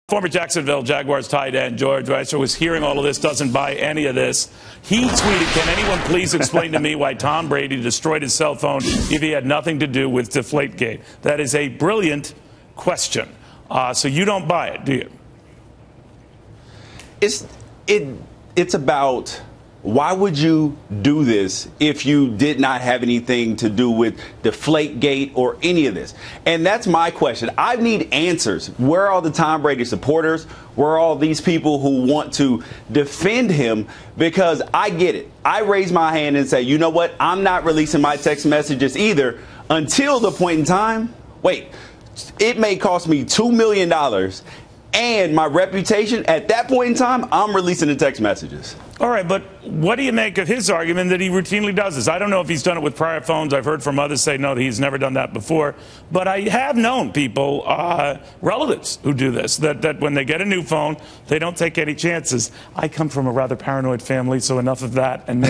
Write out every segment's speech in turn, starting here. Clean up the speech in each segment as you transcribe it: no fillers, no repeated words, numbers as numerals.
Former Jacksonville Jaguars tight end George Rice was hearing all of this, doesn't buy any of this. He tweeted, "Can anyone please explain to me why Tom Brady destroyed his cell phone if he had nothing to do with Deflategate?" That is a brilliant question. So you don't buy it, do you? It's about, why would you do this if you did not have anything to do with Deflategate or any of this? And that's my question. I need answers. Where are all the Tom Brady supporters? Where are all these people who want to defend him? Because I get it. I raise my hand and say, you know what? I'm not releasing my text messages either until the point in time. Wait, it may cost me $2 million and my reputation. At that point in time, I'm releasing the text messages. All right, but what do you make of his argument that he routinely does this? I don't know if he's done it with prior phones. I've heard from others say, no, he's never done that before. But I have known people, relatives, who do this, that when they get a new phone, they don't take any chances. I come from a rather paranoid family, so enough of that and me.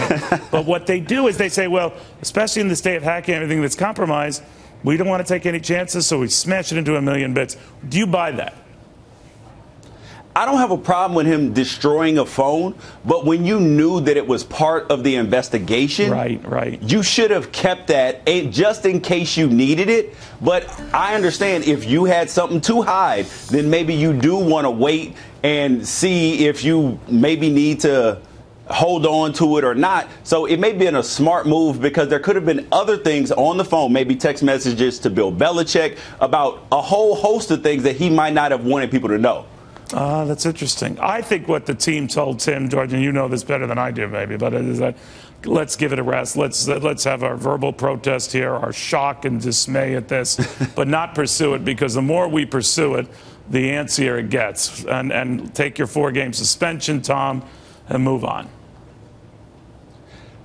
But what they do is they say, well, especially in this day of hacking, everything that's compromised, we don't want to take any chances, so we smash it into a million bits. Do you buy that? I don't have a problem with him destroying a phone, but when you knew that it was part of the investigation, right, you should have kept that just in case you needed it. But I understand if you had something to hide, then maybe you do want to wait and see if you maybe need to hold on to it or not. So it may have been a smart move, because there could have been other things on the phone, maybe text messages to Bill Belichick about a whole host of things that he might not have wanted people to know. That's interesting. I think what the team told Tim, George, and you know this better than I do, maybe, but it is that let's give it a rest. Let's have our verbal protest here, our shock and dismay at this, but not pursue it, because the more we pursue it, the antsier it gets. And take your 4-game suspension, Tom, and move on.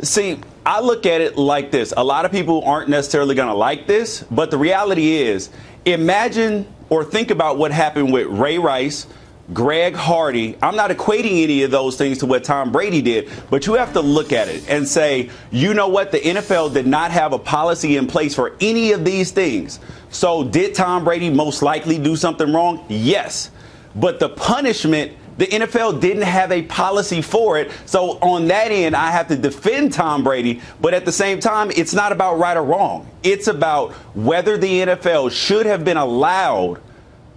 See, I look at it like this. A lot of people aren't necessarily going to like this, but the reality is, imagine or think about what happened with Ray Rice, Greg Hardy. I'm not equating any of those things to what Tom Brady did, but you have to look at it and say, you know what? The NFL did not have a policy in place for any of these things. So did Tom Brady most likely do something wrong? Yes. But the punishment, the NFL didn't have a policy for it. So on that end, I have to defend Tom Brady. But at the same time, it's not about right or wrong. It's about whether the NFL should have been allowed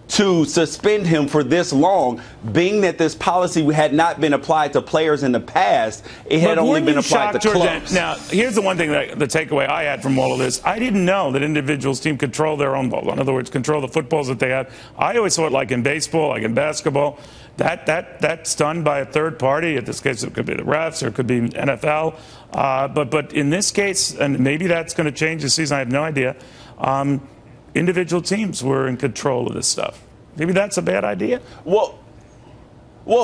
to suspend him for this long, being that this policy had not been applied to players in the past. It had only been applied to clubs. Now, here's the one thing, that the takeaway I had from all of this. I didn't know that individuals team control their own ball. In other words, control the footballs that they have. I always saw it like in baseball, like in basketball. That's done by a third party. In this case, it could be the refs, or it could be NFL. But in this case, and maybe that's going to change this season, I have no idea, individual teams were in control of this stuff. Maybe that's a bad idea? Well,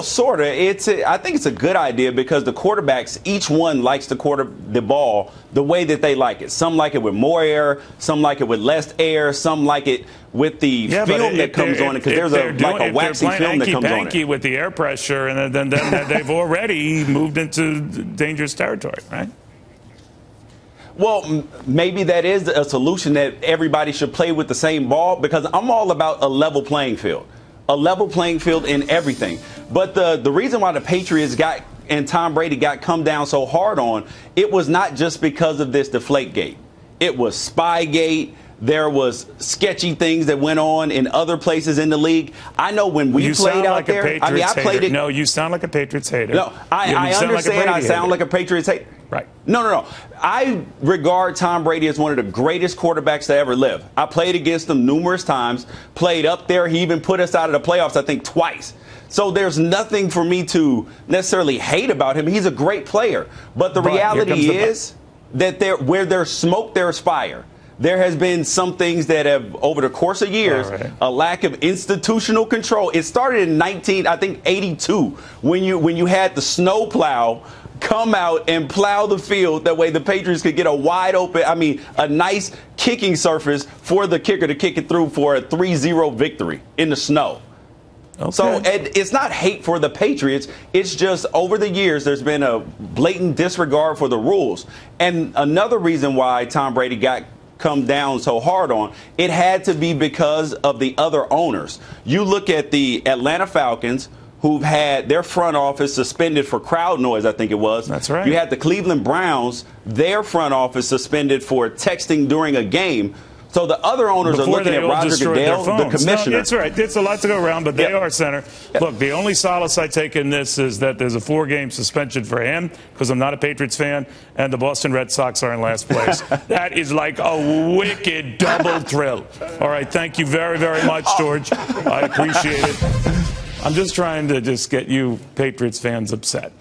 sort of. I think it's a good idea, because the quarterbacks, each one likes to quarter the ball the way that they like it. Some like it with more air, some like it with less air, some like it with the film that comes on it, because there's like a waxy film that comes on it. With the air pressure, and then they've already moved into dangerous territory, right? Well, maybe that is a solution, that everybody should play with the same ball, because I'm all about a level playing field. A level playing field in everything. But the reason why the Patriots and Tom Brady got come down so hard on, it was not just because of this Deflategate. It was Spygate. There was sketchy things that went on in other places in the league. I know when we played out there, I mean, I played it. No, you sound like a Patriots hater. No, I understand I sound like a Patriots hater. Right. No. I regard Tom Brady as one of the greatest quarterbacks to ever live. I played against him numerous times, played up there. He even put us out of the playoffs, I think, twice. So there's nothing for me to necessarily hate about him. He's a great player. But the reality is that where there's smoke, there's fire. There has been some things that have, over the course of years, a lack of institutional control. It started in 82, when you had the snow plow come out and plow the field. That way the Patriots could get a nice kicking surface for the kicker to kick it through for a 3-0 victory in the snow. Okay. So it's not hate for the Patriots. It's just over the years there's been a blatant disregard for the rules. And another reason why Tom Brady got come down so hard on. It had to be because of the other owners. You look at the Atlanta Falcons, who've had their front office suspended for crowd noise, I think it was. That's right. You had the Cleveland Browns, their front office suspended for texting during a game. So the other owners Before are looking at Roger Goodell, the commissioner. No, it's right. It's a lot to go around, but they are center. Look, the only solace I take in this is that there's a 4-game suspension for him because I'm not a Patriots fan, and the Boston Red Sox are in last place. That is like a wicked double thrill. All right, thank you very, very much, George. I appreciate it. I'm just trying to get you Patriots fans upset.